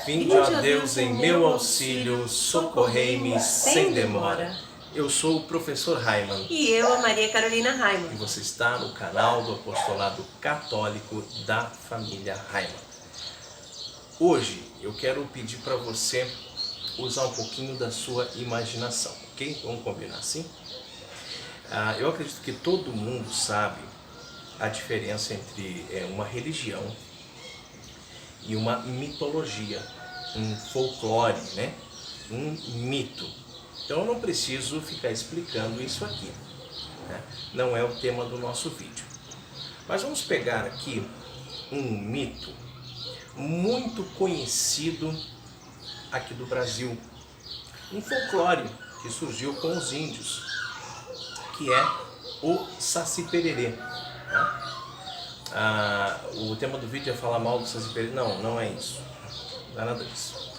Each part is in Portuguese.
Vinde, ó Deus, em meu auxílio, socorrei-me sem demora. Eu sou o professor Raiman. E eu, a Maria Carolina E Raiman. você está no canal do Apostolado Católico da Família Raiman. Hoje eu quero pedir para você usar um pouquinho da sua imaginação, ok? Vamos combinar assim? Eu acredito que todo mundo sabe a diferença entre uma religião e uma mitologia, um folclore, né? Um mito. Então eu não preciso ficar explicando isso aqui, né? Não é o tema do nosso vídeo. Mas vamos pegar aqui um mito muito conhecido aqui do Brasil, um folclore que surgiu com os índios, que é o Saci Pererê. O tema do vídeo é falar mal do Saci Pererê. Não é isso. Não é nada disso.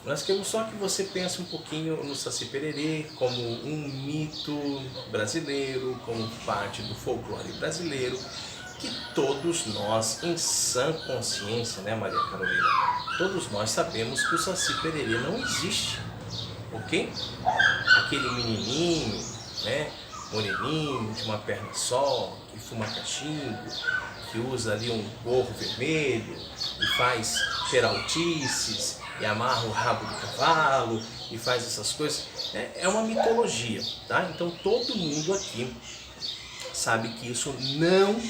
Nós queremos só que você pense um pouquinho no Saci Pererê como um mito brasileiro, como parte do folclore brasileiro, que todos nós, em sã consciência, né, Maria Carolina? Todos nós sabemos que o Saci Pererê não existe, ok? Aquele menininho, né, moreninho, de uma perna só, que fuma cachimbo, que usa ali um gorro vermelho e faz peraltices e amarra o rabo do cavalo e faz essas coisas. É uma mitologia, tá? Então todo mundo aqui sabe que isso não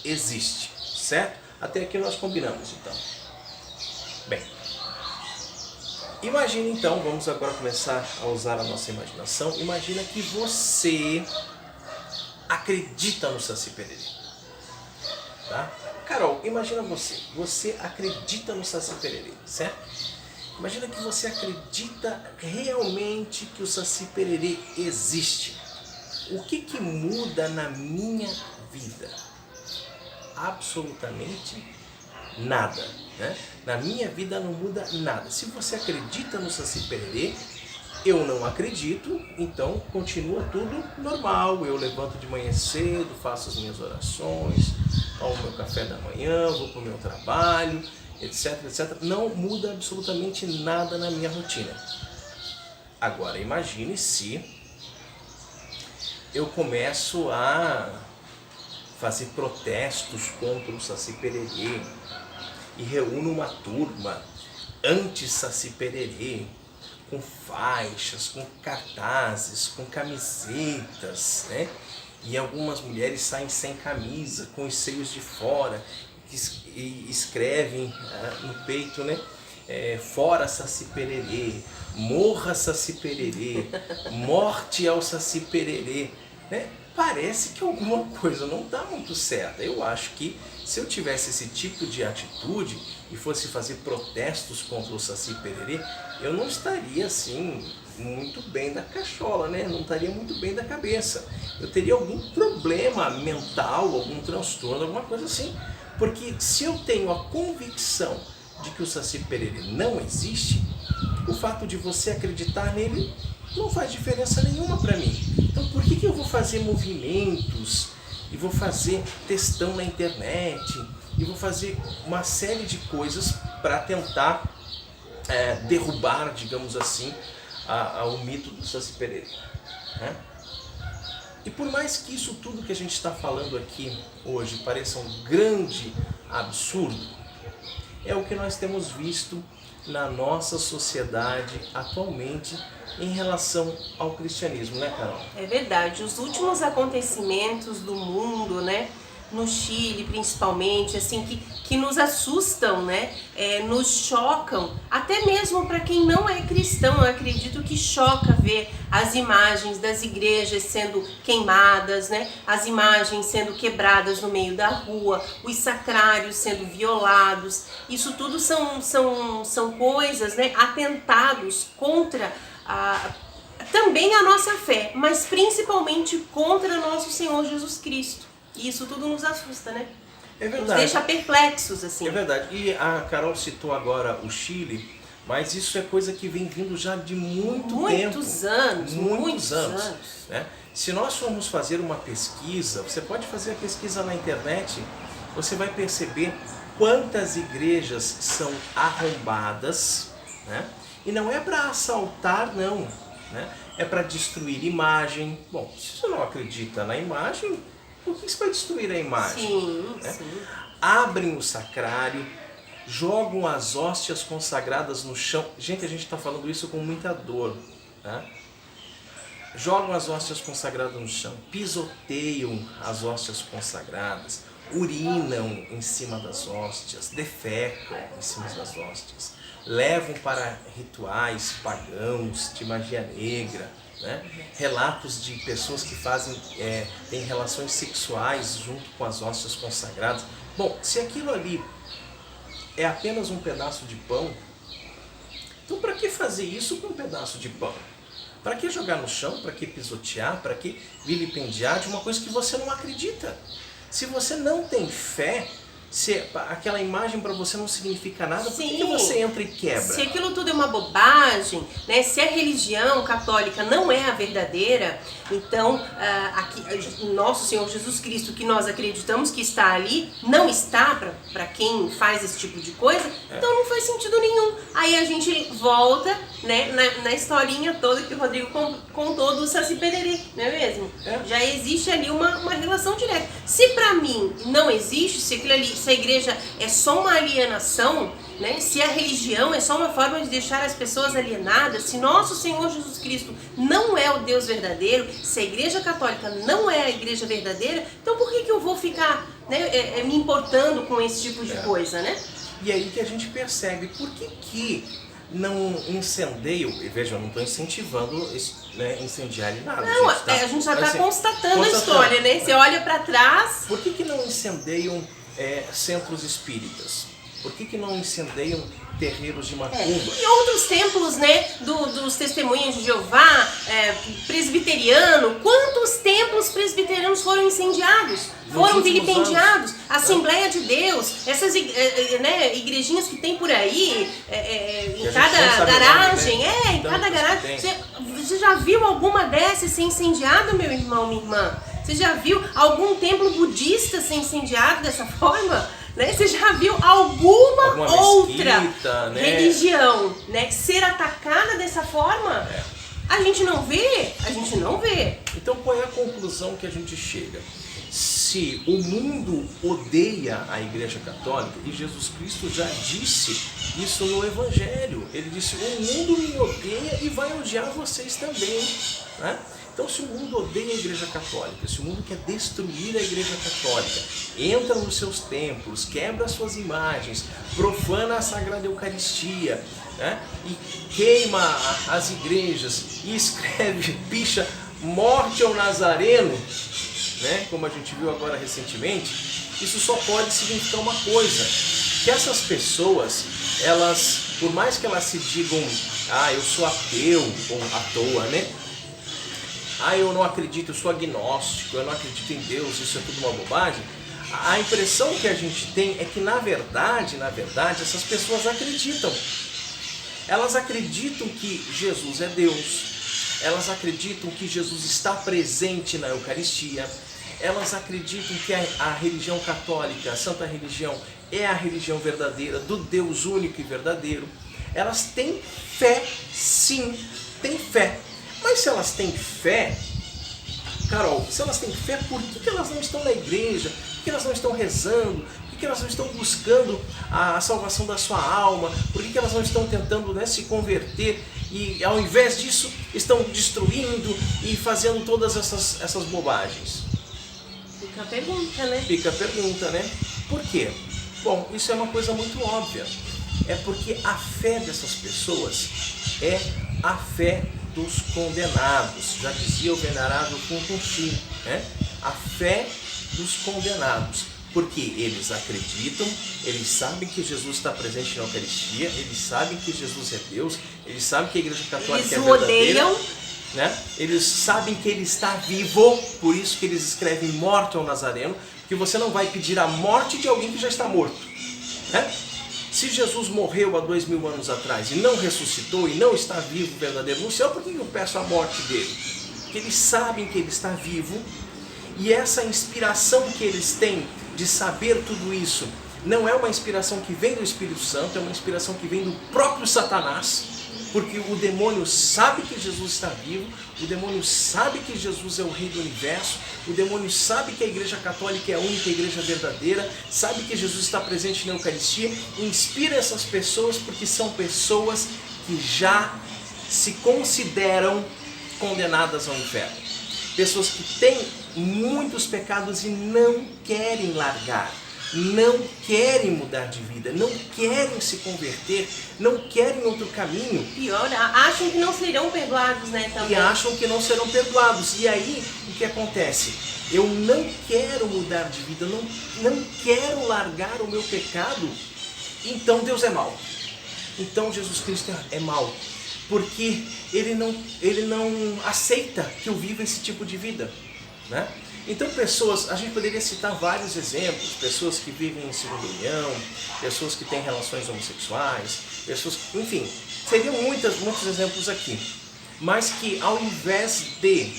existe, certo? Até aqui nós combinamos, então. Bem, imagine então, vamos agora começar a usar a nossa imaginação. Imagina que você acredita no Saci Pererê, tá? Carol, imagina você acredita no Saci Pererê, certo? Imagina que você acredita realmente que o Saci Pererê existe. O que muda na minha vida? Absolutamente nada, né? Na minha vida não muda nada. Se você acredita no Saci Pererê, eu não acredito, então continua tudo normal. Eu levanto de manhã cedo, faço as minhas orações, tomo meu café da manhã, vou para o meu trabalho, etc, etc. Não muda absolutamente nada na minha rotina. Agora imagine se eu começo a fazer protestos contra o Saci Pererê e reúno uma turma anti-Saci Pererê, com faixas, com cartazes, com camisetas, né? E algumas mulheres saem sem camisa, com os seios de fora, e escrevem no peito, né? Fora Saci Pererê, morra Saci Pererê, morte ao Saci Pererê, né? Parece que alguma coisa não está muito certa. Eu acho que se eu tivesse esse tipo de atitude e fosse fazer protestos contra o Saci Pererê, eu não estaria assim muito bem da cachola, né? Não estaria muito bem da cabeça. Eu teria algum problema mental, algum transtorno, alguma coisa assim. Porque se eu tenho a convicção de que o Saci Pererê não existe, o fato de você acreditar nele não faz diferença nenhuma para mim. Então por que eu vou fazer movimentos e vou fazer textão na internet e vou fazer uma série de coisas para tentar derrubar, digamos assim, o mito do Saci Pererê, né? E por mais que isso tudo que a gente está falando aqui hoje pareça um grande absurdo, é o que nós temos visto na nossa sociedade atualmente em relação ao cristianismo, né, Carol? É verdade, os últimos acontecimentos do mundo, né? No Chile principalmente, assim, que nos assustam, né? Nos chocam, até mesmo para quem não é cristão. Eu acredito que choca ver as imagens das igrejas sendo queimadas, né? As imagens sendo quebradas no meio da rua, os sacrários sendo violados. Isso tudo são coisas, né? Atentados contra também a nossa fé, mas principalmente contra nosso Senhor Jesus Cristo. E isso tudo nos assusta, né? É verdade. Nos deixa perplexos, assim. É verdade. E a Carol citou agora o Chile, mas isso é coisa que vem vindo já de muitos anos. Muitos anos. Né? Se nós formos fazer uma pesquisa, você pode fazer a pesquisa na internet, você vai perceber Quantas igrejas são arrombadas, né? E não é para assaltar, não, né? É para destruir imagem. Bom, se você não acredita na imagem, por que você vai destruir a imagem? Sim, né? sim. Abrem o sacrário, jogam as hóstias consagradas no chão. Gente, a gente está falando isso com muita dor, né? Jogam as hóstias consagradas no chão, pisoteiam as hóstias consagradas, urinam em cima das hóstias, defecam em cima das hóstias, levam para rituais pagãos de magia negra, né? Relatos de pessoas que têm relações sexuais junto com as hóstias consagradas. Bom, se aquilo ali é apenas um pedaço de pão, então para que fazer isso com um pedaço de pão? Para que jogar no chão? Para que pisotear? Para que vilipendiar de uma coisa que você não acredita? Se você não tem fé, se aquela imagem para você não significa nada, por que você entra e quebra? Se aquilo tudo é uma bobagem, né? Se a religião católica não é a verdadeira, então nosso Senhor Jesus Cristo, que nós acreditamos que está ali, não está para quem faz esse tipo de coisa, então não faz sentido nenhum. Aí a gente volta, né, na historinha toda que o Rodrigo contou do Saci Pererê, não é mesmo? Já existe ali uma relação direta. Se para mim não existe, se aquilo ali, se a igreja é só uma alienação, né? Se a religião é só uma forma de deixar as pessoas alienadas, se nosso Senhor Jesus Cristo não é o Deus verdadeiro, se a igreja católica não é a igreja verdadeira, então por que eu vou ficar, né, me importando com esse tipo de coisa, né? E aí que a gente percebe por que não incendeiam, e veja, eu não estou incentivando incendiar nada. Não, a gente já está constatando a história, né? Você olha para trás. Por que não incendeiam centros espíritas? Por que não incendeiam terreiros de macumba? E outros templos, né, dos testemunhas de Jeová, presbiteriano, quantos templos presbiterianos foram incendiados? Foram vilipendiados? Assembleia de Deus, essas igrejinhas que tem por aí, em cada garagem, em cada garagem. Você já viu alguma dessas ser incendiada, meu irmão, minha irmã? Você já viu algum templo budista ser incendiado dessa forma? Né? Você já viu alguma outra mesquita, religião, né, ser atacada dessa forma? A gente não vê, Então qual é a conclusão que a gente chega? Se o mundo odeia a Igreja Católica, e Jesus Cristo já disse isso no Evangelho, ele disse: o mundo me odeia e vai odiar vocês também, né? Então, se o mundo odeia a Igreja Católica, se o mundo quer destruir a Igreja Católica, entra nos seus templos, quebra as suas imagens, profana a Sagrada Eucaristia, né? E queima as igrejas e escreve, picha, morte ao Nazareno, né? Como a gente viu agora recentemente, isso só pode significar uma coisa: que essas pessoas, elas, por mais que elas se digam, eu sou ateu, ou à toa, né? Eu não acredito, eu sou agnóstico, eu não acredito em Deus, isso é tudo uma bobagem. A impressão que a gente tem é que, na verdade, essas pessoas acreditam. Elas acreditam que Jesus é Deus, elas acreditam que Jesus está presente na Eucaristia, elas acreditam que a religião católica, a Santa Religião, é a religião verdadeira, do Deus único e verdadeiro. Elas têm fé, sim, têm fé. Mas se elas têm fé, Carol, se elas têm fé, por que elas não estão na igreja? Por que elas não estão rezando? Por que elas não estão buscando a salvação da sua alma? Por que elas não estão tentando, né, se converter? E ao invés disso, estão destruindo e fazendo todas essas bobagens? Fica a pergunta, né? Por quê? Bom, isso é uma coisa muito óbvia. É porque a fé dessas pessoas é a fé dos condenados, já dizia o venerável Funfunchi, né? A fé dos condenados, porque eles acreditam, eles sabem que Jesus está presente na Eucaristia, eles sabem que Jesus é Deus, eles sabem que a Igreja Católica é verdadeira, né? Eles sabem que ele está vivo, por isso que eles escrevem morte ao Nazareno, porque você não vai pedir a morte de alguém que já está morto, né? Se Jesus morreu há 2000 anos atrás e não ressuscitou e não está vivo verdadeiro no céu, por que eu peço a morte dele? Porque eles sabem que ele está vivo, e essa inspiração que eles têm de saber tudo isso não é uma inspiração que vem do Espírito Santo, é uma inspiração que vem do próprio Satanás, porque o demônio sabe que Jesus está vivo, o demônio sabe que Jesus é o Rei do Universo, o demônio sabe que a Igreja Católica é a única igreja verdadeira, sabe que Jesus está presente na Eucaristia, inspira essas pessoas porque são pessoas que já se consideram condenadas ao inferno. Pessoas que têm muitos pecados e não querem largar, não querem mudar de vida, não querem se converter, não querem outro caminho. Pior, acham que não serão perdoados, né, também. E acham que não serão perdoados. E aí, o que acontece? Eu não quero mudar de vida, não quero largar o meu pecado, então Deus é mau. Então Jesus Cristo é mau. Porque ele não aceita que eu viva esse tipo de vida, né? Então a gente poderia citar vários exemplos, pessoas que vivem em segunda união, pessoas que têm relações homossexuais, enfim, seriam muitos exemplos aqui. Mas que ao invés de,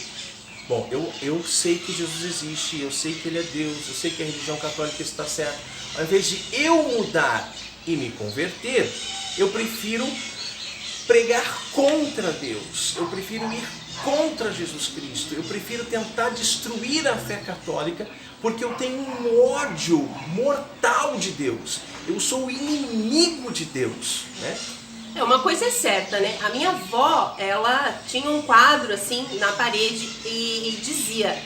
bom, eu sei que Jesus existe, eu sei que Ele é Deus, eu sei que a religião católica está certa, ao invés de eu mudar e me converter, eu prefiro pregar contra Deus, eu prefiro ir contra Jesus Cristo, eu prefiro tentar destruir a fé católica, porque eu tenho um ódio mortal de Deus, eu sou o inimigo de Deus, né? Uma coisa é certa, né? A minha avó, ela tinha um quadro assim na parede e dizia: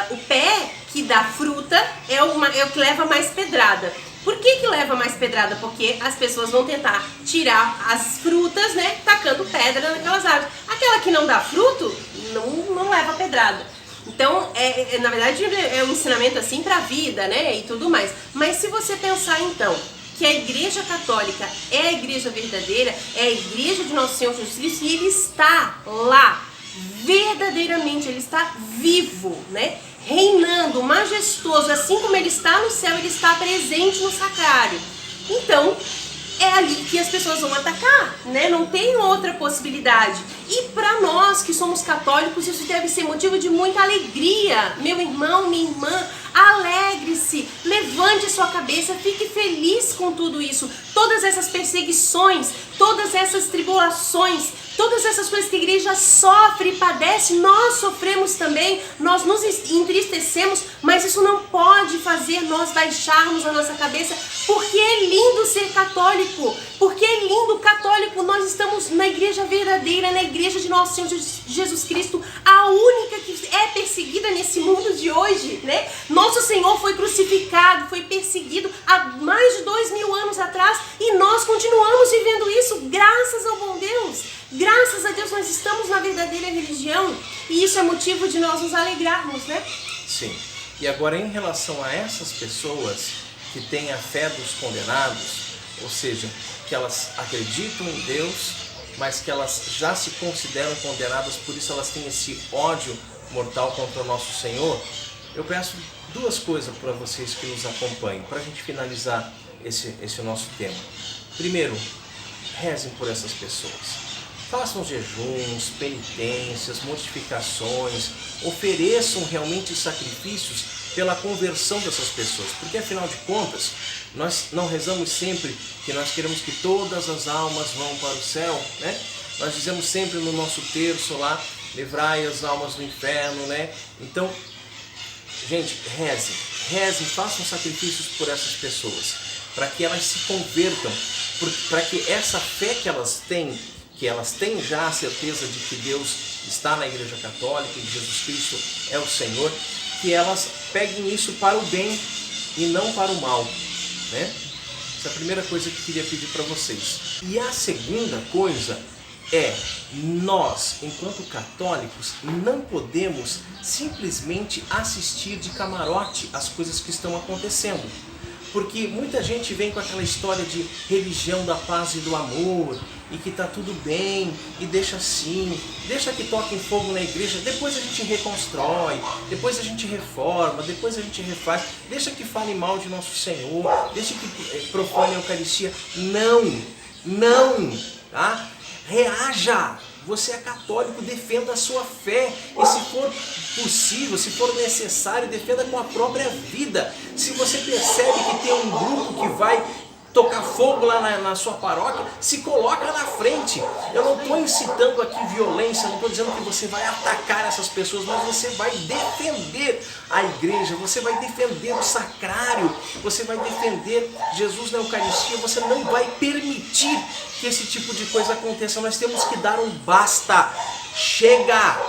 o pé que dá fruta é o que leva mais pedrada. Por que leva mais pedrada? Porque as pessoas vão tentar tirar as frutas, né, tacando pedra naquelas árvores. Aquela que não dá fruto, não leva pedrada. Então, na verdade, é um ensinamento assim para a vida, né, e tudo mais. Mas se você pensar então que a Igreja Católica é a igreja verdadeira, é a igreja de Nosso Senhor Jesus Cristo, e Ele está lá, verdadeiramente, Ele está vivo, né? Reinando, majestoso, assim como Ele está no céu, Ele está presente no sacrário. Então, é ali que as pessoas vão atacar, né? Não tem outra possibilidade. E para nós que somos católicos, isso deve ser motivo de muita alegria. Meu irmão, minha irmã, alegre-se, levante sua cabeça, fique feliz com tudo isso. Todas essas perseguições, todas essas tribulações, todas essas coisas que a igreja sofre e padece, nós sofremos também, nós nos entristecemos, mas isso não pode fazer nós baixarmos a nossa cabeça, porque é lindo ser católico, porque é lindo católico, nós estamos na igreja verdadeira, na igreja de Nosso Senhor Jesus Cristo, a única que é perseguida nesse mundo de hoje, né? Nosso Senhor foi crucificado, foi perseguido há mais de 2000 anos atrás, e nós continuamos vivendo isso, graças ao bom Deus. Graças a Deus nós estamos na verdadeira religião, e isso é motivo de nós nos alegrarmos, né? Sim. E agora, em relação a essas pessoas que têm a fé dos condenados, ou seja, que elas acreditam em Deus, mas que elas já se consideram condenadas, por isso elas têm esse ódio mortal contra o nosso Senhor, eu peço duas coisas para vocês que nos acompanhem, para a gente finalizar esse nosso tema. Primeiro, rezem por essas pessoas. Façam jejuns, penitências, mortificações, ofereçam realmente sacrifícios pela conversão dessas pessoas, porque afinal de contas, nós não rezamos sempre que nós queremos que todas as almas vão para o céu, né? Nós dizemos sempre no nosso terço lá, livrai as almas do inferno, né? Então, gente, rezem, façam sacrifícios por essas pessoas, para que elas se convertam, para que essa fé que elas têm já a certeza de que Deus está na Igreja Católica e Jesus Cristo é o Senhor, que elas peguem isso para o bem e não para o mal, né? Essa é a primeira coisa que eu queria pedir para vocês. E a segunda coisa é, nós, enquanto católicos, não podemos simplesmente assistir de camarote as coisas que estão acontecendo. Porque muita gente vem com aquela história de religião da paz e do amor, e que tá tudo bem, e deixa assim, deixa que toquem fogo na igreja, depois a gente reconstrói, depois a gente reforma, depois a gente refaz, deixa que fale mal de nosso Senhor, deixa que profane a Eucaristia. Não, tá? Reaja, Você é católico, defenda a sua fé. E se for possível, se for necessário, defenda com a própria vida. Se você percebe que tem um grupo que vai tocar fogo lá na sua paróquia, se coloca na frente. Eu não estou incitando aqui violência, não estou dizendo que você vai atacar essas pessoas, mas você vai defender a igreja, você vai defender o sacrário, você vai defender Jesus na Eucaristia, você não vai permitir que esse tipo de coisa aconteça. Nós temos que dar um basta. Chega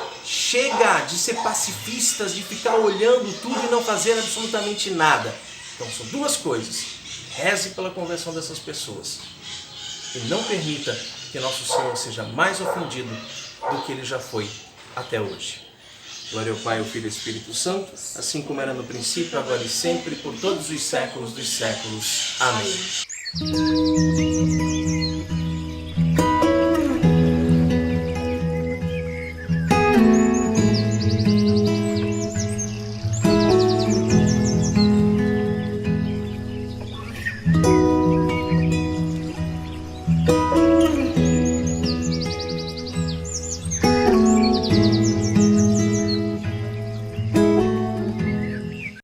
de ser pacifistas, de ficar olhando tudo e não fazer absolutamente nada. Então são duas coisas. Reze pela conversão dessas pessoas e não permita que nosso Senhor seja mais ofendido do que ele já foi até hoje. Glória ao Pai, ao Filho e ao Espírito Santo, assim como era no princípio, agora e sempre, por todos os séculos dos séculos. Amém.